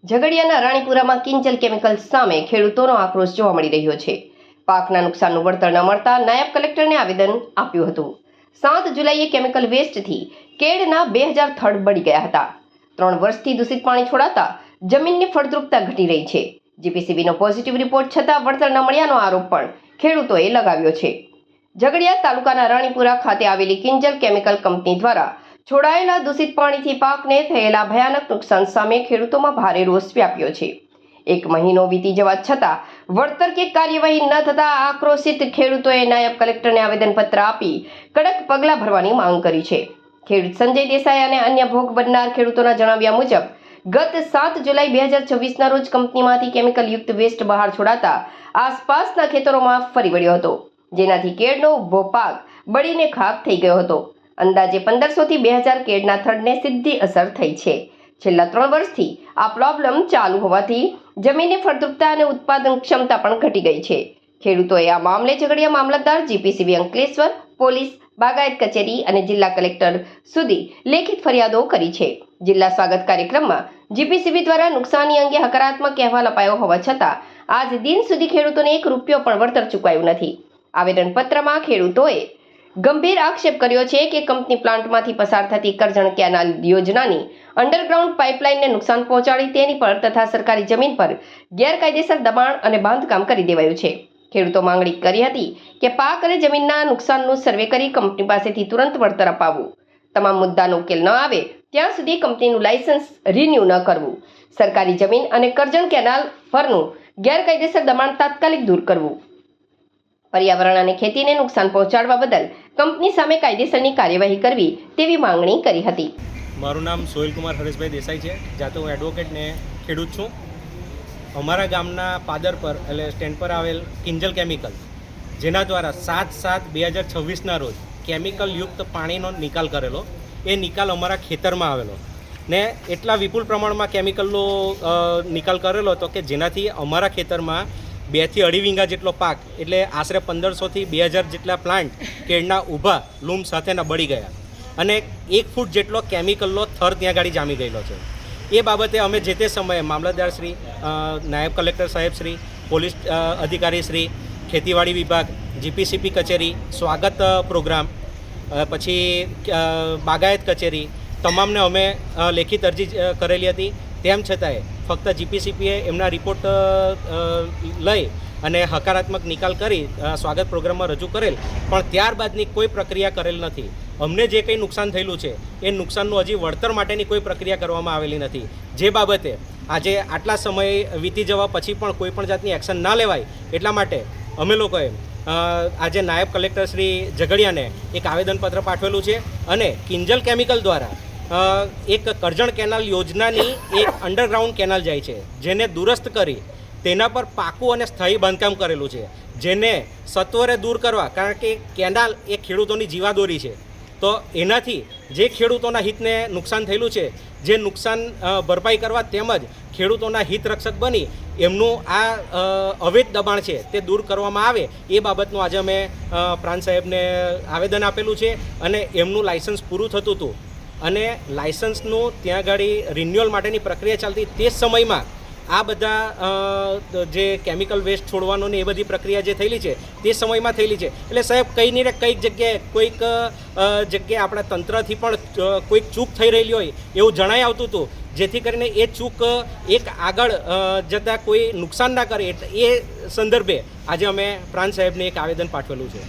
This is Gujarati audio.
ઝઘડિયાના રાણીપુરામાં કિંજલ કેમિકલ્સ સામે ખેડૂતોનો આક્રોશ જોવા મળી રહ્યો છે. પાકના નુકસાનનું વળતર ન મળતા નાયબ કલેક્ટરને આવેદન આપ્યું હતું. 7 જુલાઈએ કેમિકલ વેસ્ટથી કેળના 2000 થડ બળી ગયા હતા. 3 વર્ષથી દૂષિત પાણી છોડાતા જમીનની ફળદ્રુપતા ઘટી રહી છે. જીપીસીબીનો પોઝિટિવ રિપોર્ટ છતાં વળતર ન મળ્યાનો આરોપ પણ ખેડૂતોએ લગાવ્યો છે. ઝઘડિયા તાલુકાના રાણીપુરા ખાતે આવેલી કિંજલ કેમિકલ કંપની દ્વારા છોડાયેલા દૂષિત પાણીથી પાકને થયેલા ભયાનક નુકસાન સામે ખેડૂતોમાં ભારે રોષ વ્યાપ્યો છે. 1 મહિનો વીતી જવા છતાં વળતર કે કાર્યવાહી ન થતા આક્રોશિત ખેડૂતોએ નાયબ કલેક્ટરને આવેદનપત્ર આપી કડક પગલાં ભરવાની માંગ કરી છે. ખેડૂત સંજય દેસાઈ અને અન્ય ભોગ બનનાર ખેડૂતોના જણાવ્યા મુજબ ગત 7 જુલાઈ 2024ના રોજ કંપનીમાંથી કેમિકલયુક્ત વેસ્ટ બહાર છોડાતા આસપાસના ખેતરોમાં ફરી વળ્યો હતો, જેનાથી કેળનો ઊભો પાક બળીને ખાક થઈ ગયો હતો. અંદાજે 1500 થી 2000 કેળના થડને સીધી અસર થઈ છે. છેલ્લા 3 વર્ષથી આ પ્રોબ્લેમ ચાલુ હોવાથી જમીનની ફળદ્રુપતા અને ઉત્પાદન ક્ષમતા પણ ઘટી ગઈ છે. ખેડૂતોએ આ મામલે ઝઘડિયા મામલતદાર, જીપીસીબી અંકલેશ્વર, પોલીસ, બાગાયત કચેરી અને જિલ્લા કલેક્ટર સુધી લેખિત ફરિયાદો કરી છે. જિલ્લા સ્વાગત કાર્યક્રમમાં જીપીસીબી દ્વારા નુકસાની અંગે હકારાત્મક અહેવાલ અપાયો હોવા છતાં આજ દિન સુધી ખેડૂતોને 1 રૂપિયો પણ વળતર ચૂકવાયું નથી. આવેદનપત્રમાં ખેડૂતોએ ગંભીર આક્ષેપ કર્યો છે કે કંપની પ્લાન્ટમાંથી પસાર થતી કરજણ કેનાલ યોજનાની અંડરગ્રાઉન્ડ પાઇપલાઇનને નુકસાન પહોંચાડી તેની પર તથા સરકારી જમીન પર ગેરકાયદેસર દબાણ અને બાંધકામ કરી દેવાયું છે. ખેડૂતો માંગણી કરી હતી કે પાક અને જમીનના નુકસાનનું સર્વે કરી કંપની પાસેથી તુરંત વળતર અપાવવું, તમામ મુદ્દાનો ઉકેલ ન આવે ત્યાં સુધી કંપનીનું લાયસન્સ રિન્યૂ ન કરવું, સરકારી જમીન અને કરજણ કેનાલ પરનું ગેરકાયદેસર દબાણ તાત્કાલિક દૂર કરવું, પર્યાવરણ અને ખેતીને નુકસાન પહોંચાડવા બદલ કંપની સામે કાયદેસરની કાર્યવાહી કરવી તેવી માંગણી કરી હતી. મારું નામ સોહિલકુમાર હરેશભાઈ દેસાઈ છે. જાતે હું એડવોકેટ ને ખેડૂત છું. અમારા ગામના પાદર પર એટલે સ્ટેન્ડ પર આવેલ કિંજલ કેમિકલ, જેના દ્વારા 7/7/2026ના રોજ કેમિકલયુક્ત પાણીનો નિકાલ કરેલો, એ નિકાલ અમારા ખેતરમાં આવેલો ને એટલા વિપુલ પ્રમાણમાં કેમિકલનો નિકાલ કરેલો હતો કે જેનાથી અમારા ખેતરમાં 2 થી 2.5 વીંગા જેટલો પાક એટલે આશરે 1500 થી 2000 જેટલા પ્લાન્ટ કેળના ઊભા લૂમ સાથેના બળી ગયા અને 1 ફૂટ જેટલો કેમિકલનો થર ત્યાં ગાડી જામી ગયેલો છે. એ બાબતે અમે જે તે સમયે મામલતદાર શ્રી, નાયબ કલેક્ટર સાહેબ શ્રી, પોલીસ અધિકારી શ્રી, ખેતીવાડી વિભાગ, જીપીસીબી કચેરી, સ્વાગત પ્રોગ્રામ, પછી બાગાયત કચેરી, તમામને અમે લેખિત અરજી કરેલી હતી. તેમ છતાંય ફક્ત જીપીસીબીએ એમના રિપોર્ટ લઈ અને હકારાત્મક નિકાલ કરી સ્વાગત પ્રોગ્રામમાં રજૂ કરેલ, પણ ત્યારબાદની કોઈ પ્રક્રિયા કરેલ નથી. અમને જે કંઈ નુકસાન થયેલું છે એ નુકસાનનું હજી વળતર માટેની કોઈ પ્રક્રિયા કરવામાં આવેલી નથી. જે બાબતે આજે આટલા સમય વીતી જવા પછી પણ કોઈ પણ જાતની એક્શન ના લેવાય એટલા માટે અમે લોકોએ આજે નાયબ કલેક્ટર શ્રી ઝઘડિયાને એક આવેદનપત્ર પાઠવેલું છે અને કિંજલ કેમિકલ દ્વારા એક કરજણ કેનાલ યોજનાની એક અંડરગ્રાઉન્ડ કેનાલ જાય છે, જેને દુરસ્ત કરી તેના પર પાકું અને સ્થાયી બાંધકામ કરેલું છે, જેને સત્વરે દૂર કરવા, કારણ કે કેનાલ એ ખેડૂતોની જીવાદોરી છે. તો એનાથી જે ખેડૂતોના હિતને નુકસાન થયેલું છે, જે નુકસાન ભરપાઈ કરવા તેમજ ખેડૂતોના હિત રક્ષક બની એમનું આ અવૈધ દબાણ છે તે દૂર કરવામાં આવે એ બાબતનું આજે અમે પ્રાંત સાહેબને આવેદન આપેલું છે. અને એમનું લાયસન્સ પૂરું થતું હતું અને લાયસન્સનું ત્યાં ગાડી રિન્યુઅલ માટેની પ્રક્રિયા ચાલતી, તે જ સમયમાં આ બધા જે કેમિકલ વેસ્ટ છોડવાનું ને એ બધી પ્રક્રિયા જે થયેલી છે તે સમયમાં થયેલી છે. એટલે સાહેબ કંઈ નહીં ને કંઈક જગ્યાએ કોઈક જગ્યાએ આપણા તંત્રથી પણ કોઈક ચૂક થઈ રહેલી હોય એવું જણાઈ આવતું હતું, જેથી કરીને એ ચૂક એક આગળ જતાં કોઈ નુકસાન ના કરે એ સંદર્ભે આજે અમે પ્રાંત સાહેબને એક આવેદન પાઠવેલું છે.